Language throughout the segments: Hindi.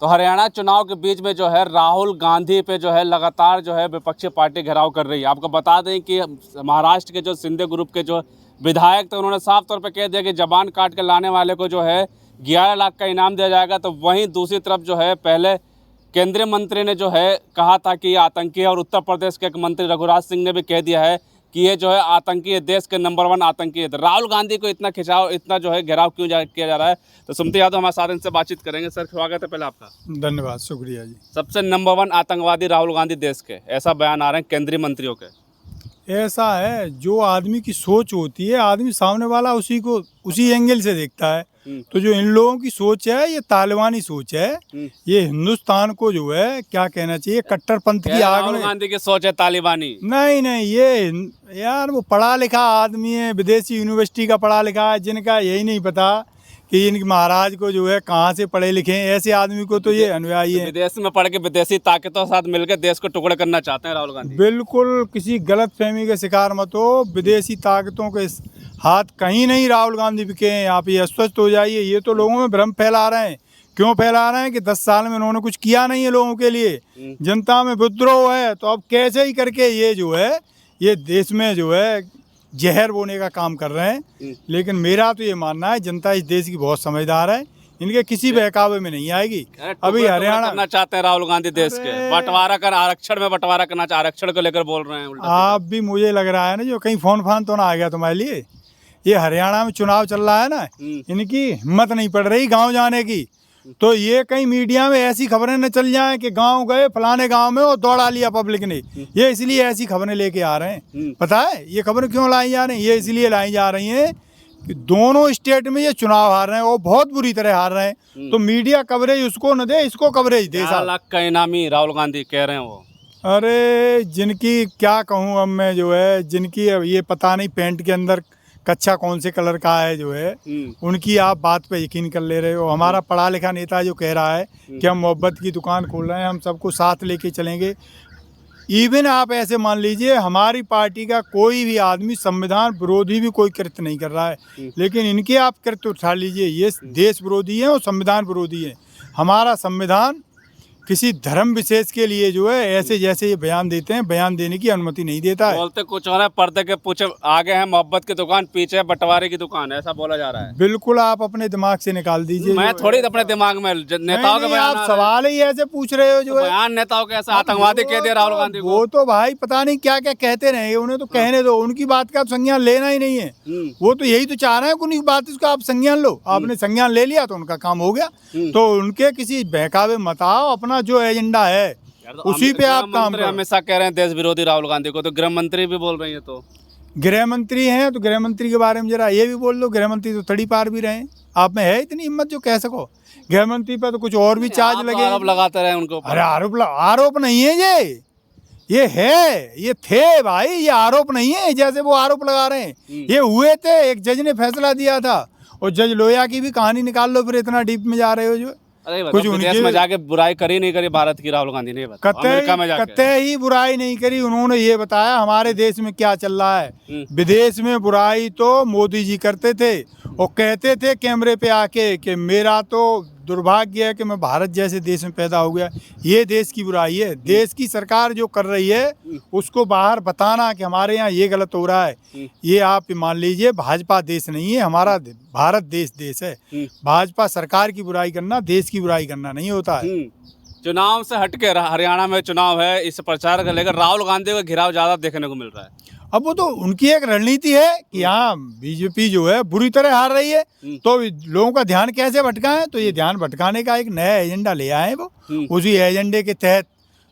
तो हरियाणा चुनाव के बीच में जो है राहुल गांधी पे जो है लगातार जो है विपक्षी पार्टी घेराव कर रही है। आपको बता दें कि महाराष्ट्र के जो शिंदे ग्रुप के जो विधायक थे उन्होंने साफ तौर पे कह दिया कि जबान काट के लाने वाले को जो है 11 लाख का इनाम दिया जाएगा। तो वहीं दूसरी तरफ जो है पहले केंद्रीय मंत्री ने जो है कहा था कि ये आतंकी है, और उत्तर प्रदेश के एक मंत्री रघुराज सिंह ने भी कह दिया है कि ये जो है आतंकी है, देश के नंबर 1 आतंकी है। तो राहुल गांधी को इतना खिंचाव, इतना जो है घेराव क्यों किया जा रहा है? तो सुमति यादव हमारे साथ इनसे बातचीत करेंगे। सर स्वागत है पहले आपका। धन्यवाद, शुक्रिया जी। सबसे नंबर 1 आतंकवादी राहुल गांधी देश के, ऐसा बयान आ रहे हैं केंद्रीय मंत्रियों के। ऐसा है, जो आदमी की सोच होती है आदमी सामने वाला उसी एंगल से देखता है। तो जो इन लोगों की सोच है ये तालिबानी सोच है। ये हिंदुस्तान को जो है क्या कहना चाहिए, कट्टरपंथ की आग में। राहुल गांधी की सोच है तालिबानी? नहीं, ये यार वो पढ़ा लिखा आदमी है, विदेशी यूनिवर्सिटी का पढ़ा लिखा है, जिनका यही नहीं पता कि इनके महाराज को जो है कहाँ से पढ़े लिखे हैं। ऐसे आदमी को तो ये अनुयायी है। विदेश में पढ़ के विदेशी ताकतों के साथ मिलकर देश को टुकड़े करना चाहते हैं राहुल गांधी। बिल्कुल किसी गलत फहमी के शिकार मत हो। विदेशी ताकतों के हाथ कहीं नहीं राहुल गांधी बिके हैं। आप ये अस्वस्थ हो जाइए। ये तो लोगों में भ्रम फैला रहे हैं। क्यों फैला रहे हैं कि 10 साल में उन्होंने कुछ किया नहीं है लोगों के लिए। जनता में विद्रोह है, तो अब कैसे ही करके ये जो है ये देश में जो है जहर बोने का काम कर रहे हैं। लेकिन मेरा तो ये मानना है जनता इस देश की बहुत समझदार है, इनके किसी बहकावे में नहीं आएगी। अभी हरियाणा करना चाहते हैं राहुल गांधी देश के, बंटवारा कर आरक्षण में बंटवारा करना, आरक्षण को लेकर बोल रहे हैं उल्टा। आप भी, मुझे लग रहा है ना जो कहीं फोन फान तो ना आ गया तुम्हारे लिए। ये हरियाणा में चुनाव चल रहा है ना, इनकी हिम्मत नहीं पड़ रही गाँव जाने की। तो ये कहीं मीडिया में ऐसी खबरें न चल जाएं कि गांव गए फलाने गांव में और दौड़ा लिया पब्लिक ने। ये इसलिए ऐसी खबरें लेके आ रहे हैं। पता है ये खबरें क्यों लाई जा रही हैं? ये इसलिए लाई जा रही हैं कि दोनों स्टेट में ये चुनाव हार रहे हैं और बहुत बुरी तरह हार रहे हैं। तो मीडिया कवरेज उसको न दे, इसको कवरेज दे। 4 लाख का इनामी राहुल गांधी कह रहे हैं वो। अरे जिनकी क्या कहूँ अब मैं, जो है जिनकी ये पता नहीं पेंट के अंदर कच्चा कौन से कलर का है जो है, उनकी आप बात पे यकीन कर ले रहे हो। हमारा पढ़ा लिखा नेता जो कह रहा है कि हम मोहब्बत की दुकान खोल रहे हैं, हम सबको साथ लेके चलेंगे। इवन आप ऐसे मान लीजिए हमारी पार्टी का कोई भी आदमी संविधान विरोधी भी कोई कृत्य नहीं कर रहा है, लेकिन इनके आप कृत्य उठा लीजिए, ये देश विरोधी हैं और संविधान विरोधी है। हमारा संविधान किसी धर्म विशेष के लिए जो है ऐसे जैसे ये बयान देते हैं, बयान देने की अनुमति नहीं देता है। बोलते कुछ और है, पर्दे के पीछे आगे है मोहब्बत की दुकान, पीछे बंटवारे की दुकान, ऐसा बोला जा रहा है। बिल्कुल आप अपने दिमाग से निकाल दीजिए। मैं थोड़ी अपने दिमाग में नेताओं के बयान, आप सवाल ही ऐसे पूछ रहे हो जो तो बयान नेताओं के ऐसा आतंकवादी कह दिया राहुल गांधी को। वो तो भाई पता नहीं क्या क्या कहते रहे, उन्हें तो कहने दो, उनकी बात का संज्ञान लेना ही नहीं है। वो तो यही तो चाह रहे हैं कि उनकी बात इसका आप संज्ञान लो। आपने संज्ञान ले लिया तो उनका काम हो गया। तो उनके किसी बहकावे मत आओ, अपना जो एजेंडा है उसी पे आप काम करो। हमेशा कह रहे हैं देश विरोधी राहुल गांधी को, तो गृह मंत्री भी बोल रही है। तो गृह मंत्री हैं तो गृह मंत्री के बारे में जरा ये भी बोल दो। गृह मंत्री तो तड़ी पार भी रहे। आप में है इतनी हिम्मत जो कह सको गृह मंत्री पर तो कुछ और भी चार्ज लगे। आरोप लगाते रहे उनको। अरे आरोप नहीं है ये है, ये थे भाई, ये आरोप नहीं है जैसे वो आरोप लगा रहे हैं। ये हुए थे, एक जज ने फैसला दिया था। और जज लोहिया की भी कहानी निकाल लो, फिर इतना डीप में जा रहे हो जो। कुछ विदेश में जाके बुराई करी नहीं करी भारत की राहुल गांधी ने? कतई ही बुराई नहीं करी। उन्होंने ये बताया हमारे देश में क्या चल रहा है। विदेश में बुराई तो मोदी जी करते थे और कहते थे कैमरे पे आके कि मेरा तो दुर्भाग्य है कि मैं भारत जैसे देश में पैदा हो गया। ये देश की बुराई है। देश की सरकार जो कर रही है उसको बाहर बताना कि हमारे यहाँ ये गलत हो रहा है। ये आप मान लीजिए भाजपा देश नहीं है, हमारा भारत देश है। भाजपा सरकार की बुराई करना, देश की बुराई करना नहीं होता है। चुनाव से हटके हरियाणा में चुनाव है, इस प्रचार को लेकर राहुल गांधी का घेराव ज्यादा देखने को मिल रहा है। अब वो तो उनकी एक रणनीति है कि यहाँ बीजेपी जो है बुरी तरह हार रही है, तो लोगों का ध्यान कैसे भटकाएं। तो ये ध्यान भटकाने का एक नया एजेंडा ले आए वो। उसी एजेंडे के तहत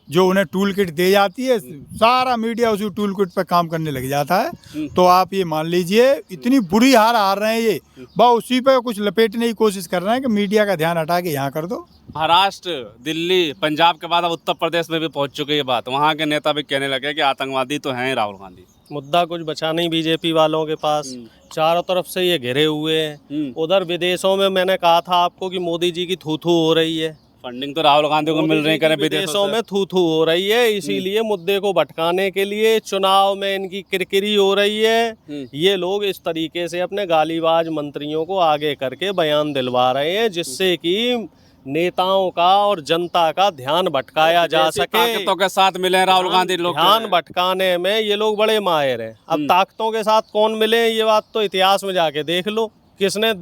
जो उन्हें टूल किट दे जाती है, सारा मीडिया उसी टूल किट पर काम करने लग जाता है। तो आप ये मान लीजिए इतनी बुरी हार रहे हैं ये, बस उसी पे कुछ लपेटने की कोशिश कर रहे हैं कि मीडिया का ध्यान हटा के यहाँ कर दो। महाराष्ट्र, दिल्ली, पंजाब के बाद अब उत्तर प्रदेश में भी पहुंच चुकी है बात। वहाँ के नेता भी कहने लगे कि आतंकवादी तो हैं राहुल गांधी। मुद्दा कुछ बचा नहीं बीजेपी वालों के पास। चारों तरफ से ये घिरे हुए हैं। उधर विदेशों में मैंने कहा था आपको कि मोदी जी की थू-थू हो रही है। फंडिंग तो राहुल गांधी को मिल रही है, विदेशों में थू-थू हो रही है। इसीलिए मुद्दे को भटकाने के लिए चुनाव में इनकी किरकिरी हो रही है। ये लोग इस तरीके से अपने गालीबाज मंत्रियों को आगे करके बयान दिलवा रहे हैं, जिससे कि नेताओं का और जनता का ध्यान भटकाया जा विदेशी सके। ताकतों के साथ मिले हैं राहुल गांधी लोग, ध्यान भटकाने में ये लोग बड़े माहिर हैं। अब ताकतों के साथ कौन मिले, ये बात तो इतिहास में जाके देख लो। किसने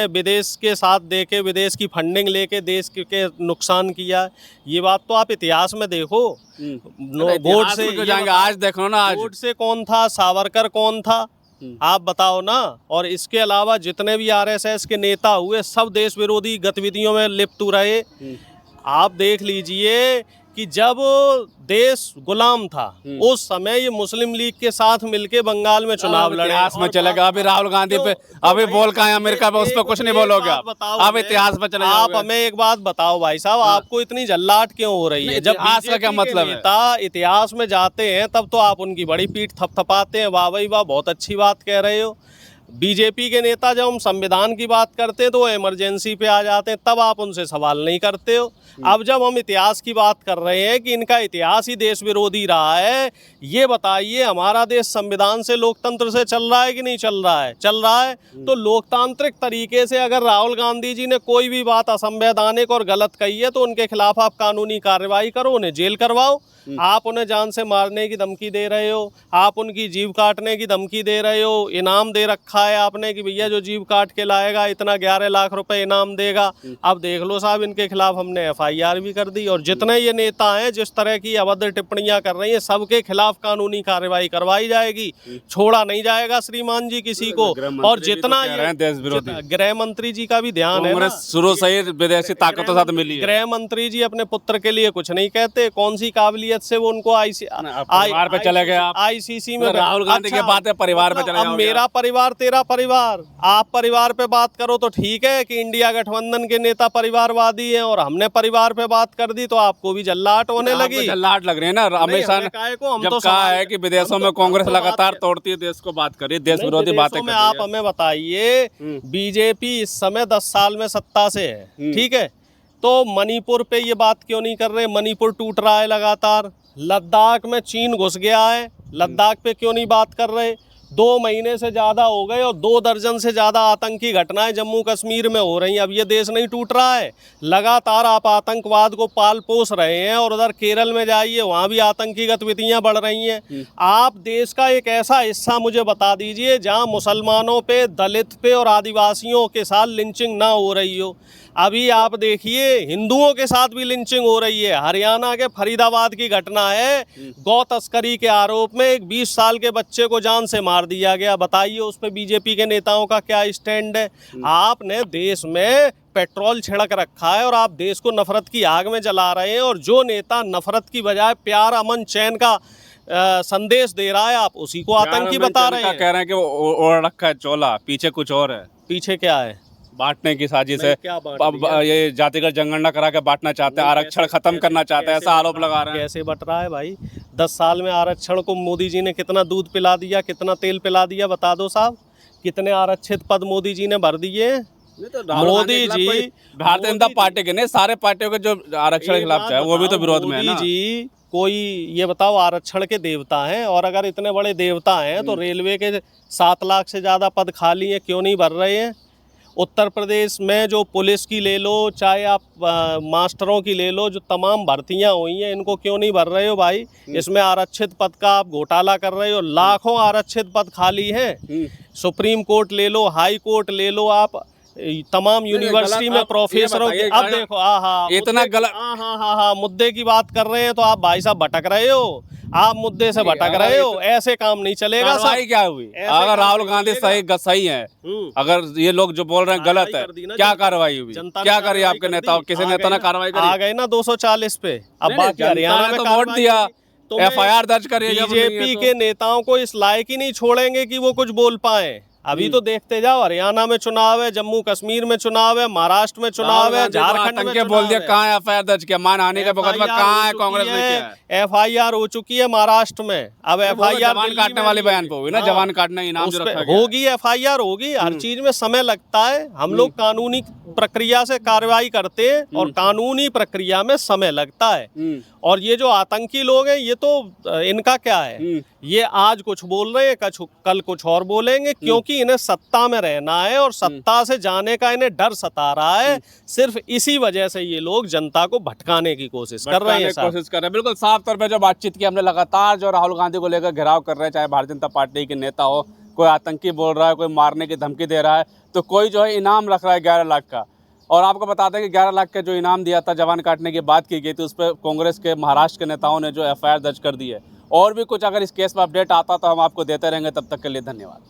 विदेश के साथ देके विदेश की फंडिंग लेके देश के नुकसान किया, ये बात तो आप इतिहास में देखो। गोड से जाएंगे, आज देखो ना, आज गोड से कौन था, सावरकर कौन था, आप बताओ ना। और इसके अलावा जितने भी आरएसएस के नेता हुए सब देश विरोधी गतिविधियों में लिप्त रहे। आप देख लीजिए कि जब देश गुलाम था उस समय ये मुस्लिम लीग के साथ मिलके बंगाल में चुनाव लड़े। इतिहास में चलेगा। अभी राहुल गांधी पे अभी बोल का है अमेरिका पे, उस पर कुछ नहीं बोलोगे आप, अब इतिहास में चले आप हमें एक बात बताओ भाई साहब, आपको इतनी जल्लाट क्यों हो रही है? जब इतिहास का क्या मतलब है? नेता इतिहास में जाते हैं तब तो आप उनकी बड़ी पीठ थपथपाते हैं, वाह भाई वाह बहुत अच्छी बात कह रहे हो। बीजेपी के नेता जब हम संविधान की बात करते हैं तो वो इमरजेंसी पे आ जाते हैं, तब आप उनसे सवाल नहीं करते हो। अब जब हम इतिहास की बात कर रहे हैं कि इनका इतिहास ही देश विरोधी रहा है, ये बताइए हमारा देश संविधान से लोकतंत्र से चल रहा है कि नहीं चल रहा है? चल रहा है। तो लोकतांत्रिक तरीके से अगर राहुल गांधी जी ने कोई भी बात असंवैधानिक और गलत कही है तो उनके खिलाफ आप कानूनी कार्रवाई करो, उन्हें जेल करवाओ। आप उन्हें जान से मारने की धमकी दे रहे हो, आप उनकी जीभ काटने की धमकी दे रहे हो, इनाम दे रखा है आपने कि भैया जो जीभ काट के लाएगा इतना 11 लाख रुपए इनाम देगा। अब देख लो साहब, इनके खिलाफ हमने एफआईआर भी कर दी और जितने ये नेता हैं जिस तरह की अभद्र टिप्पणियां कर रही हैं सबके खिलाफ कानूनी कार्रवाई करवाई जाएगी, छोड़ा नहीं जाएगा श्रीमान जी किसी को। और जितना गृह मंत्री जी का भी ध्यान है, शुरू से ही विदेशी ताकतों के साथ मिली है। गृह मंत्री जी अपने पुत्र के लिए कुछ नहीं कहते, कौन सी काबिलियत से वो उनको परिवार पे चले गए आप, आईसीसी में। राहुल गांधी की बात है, परिवार पे चले अब मेरा परिवार तेरा परिवार, आप परिवार पे बात करो तो ठीक है कि इंडिया गठबंधन के नेता परिवारवादी हैं और हमने परिवार पे बात कर दी तो आपको भी जल्लाहट होने लगी। जल्लाहट लग रही है ना। हमेशा जब कहा है कि विदेशों में कांग्रेस लगातार तोड़ती है देश को, बात करिए देश विरोधी बातें कर रही है। आप हमें बताइए, बीजेपी इस समय 10 साल में सत्ता से है, ठीक है, तो मणिपुर पे ये बात क्यों नहीं कर रहे? मणिपुर टूट रहा है लगातार। लद्दाख में चीन घुस गया है, लद्दाख पे क्यों नहीं बात कर रहे? 2 महीने से ज़्यादा हो गए और 2 दर्जन से ज़्यादा आतंकी घटनाएं जम्मू कश्मीर में हो रही हैं। अब ये देश नहीं टूट रहा है? लगातार आप आतंकवाद को पाल पोस रहे हैं और उधर केरल में जाइए, वहाँ भी आतंकी गतिविधियाँ बढ़ रही हैं। आप देश का एक ऐसा हिस्सा मुझे बता दीजिए जहाँ मुसलमानों पे, दलित पे और आदिवासियों के साथ लिंचिंग ना हो रही हो। अभी आप देखिए हिंदुओं के साथ भी लिंचिंग हो रही है। हरियाणा के फरीदाबाद की घटना है, गौ तस्करी के आरोप में एक 20 साल के बच्चे को जान से मार दिया गया। बताइए उस पे बीजेपी के नेताओं का क्या स्टैंड है? आपने देश में पेट्रोल छिड़क रखा है और आप देश को नफरत की आग में जला रहे हैं। और जो नेता नफरत की बजाय प्यार, अमन, चैन का संदेश दे रहा है, आप उसी को आतंकी बता रहे हैं। कह रहे हैं कि वो ओढ़ रखा है चोला, पीछे कुछ और है। पीछे क्या है? बांटने की साजिश है। ये जातिगत जनगणना करा के बांटना चाहते हैं, आरक्षण खत्म करना चाहते हैं, ऐसा आरोप लगा रहे हैं। कैसे बट रहा है भाई? 10 साल में आरक्षण को मोदी जी ने कितना दूध पिला दिया, कितना तेल पिला दिया, बता दो साहब। कितने आरक्षित पद मोदी जी ने भर दिए? मोदी जी भारतीय जनता पार्टी के नहीं, सारे पार्टियों के जो आरक्षण के खिलाफ है वो भी तो विरोध में है ना। मोदी जी कोई ये बताओ आरक्षण के देवता हैं? और अगर इतने बड़े देवता हैं तो रेलवे के 7 लाख से ज़्यादा पद खाली हैं, क्यों नहीं भर रहे हैं? उत्तर प्रदेश में जो पुलिस की ले लो, चाहे आप मास्टरों की ले लो, जो तमाम भर्तियां हुई हैं, इनको क्यों नहीं भर रहे हो भाई? इसमें आरक्षित पद का आप घोटाला कर रहे हो। लाखों आरक्षित पद खाली हैं। सुप्रीम कोर्ट ले लो, हाई कोर्ट ले लो, आप तमाम यूनिवर्सिटी में प्रोफेसरों की। अब देखो इतना गलत मुद्दे की बात कर रहे हैं तो आप भाई साहब भटक रहे हो, आप मुद्दे से भटक रहे हो। ऐसे काम नहीं चलेगा। सर क्या हुई? अगर राहुल गांधी सही है, अगर ये लोग जो बोल रहे हैं गलत है, क्या कार्रवाई हुई? क्या करी आपके नेताओं? किसी नेता ने कार्रवाई करी? आ गए ना 240 पे। अब बाकी हरियाणा में वोट दिया, एफआईआर दर्ज करिए। बीजेपी के नेताओं को इस लायक ही नहीं छोड़ेंगे कि वो कुछ बोल पाए। अभी तो देखते जाओ, हरियाणा में चुनाव है, जम्मू कश्मीर में चुनाव है, महाराष्ट्र में चुनाव है, झारखंड में बोल दिया। कहाँ है एफआईआर दर्ज किया? मानहानि का मुकदमा कहाँ है? कांग्रेस ने किया है। एफआईआर हो चुकी है महाराष्ट्र में। अब एफआईआर जवान काटने वाले बयान पे हुई ना, जवान काटने इनाम जो रखा गया होगी, एफआईआर होगी। हर चीज में समय लगता है। हम लोग कानूनी प्रक्रिया से कार्रवाई करते हैं और कानूनी प्रक्रिया में समय लगता है। और ये जो आतंकी लोग हैं, ये तो इनका क्या है? ये आज कुछ बोल रहे हैं, कल कुछ और बोलेंगे, क्योंकि कि इन्हें सत्ता में रहना है और सत्ता से जाने का इन्हें डर सता रहा है। सिर्फ इसी वजह से ये लोग जनता को भटकाने की कोशिश कर रहे हैं साहब। कोशिश कर रहे हैं, बिल्कुल साफ तौर पे जो बातचीत की हमने, लगातार जो राहुल गांधी को लेकर घेराव कर रहे हैं, चाहे भारतीय जनता पार्टी के नेता हो, कोई आतंकी बोल रहा है, कोई मारने की धमकी दे रहा है, तो कोई जो है इनाम रख रहा है 11 लाख का। और आपको बता दें कि 11 लाख का जो इनाम दिया था, जवान काटने की बात की गई थी, उस पर कांग्रेस के महाराष्ट्र के नेताओं ने जो FIR दर्ज कर दी है। और भी कुछ अगर इस केस में अपडेट आता तो हम आपको देते रहेंगे। तब तक के लिए धन्यवाद।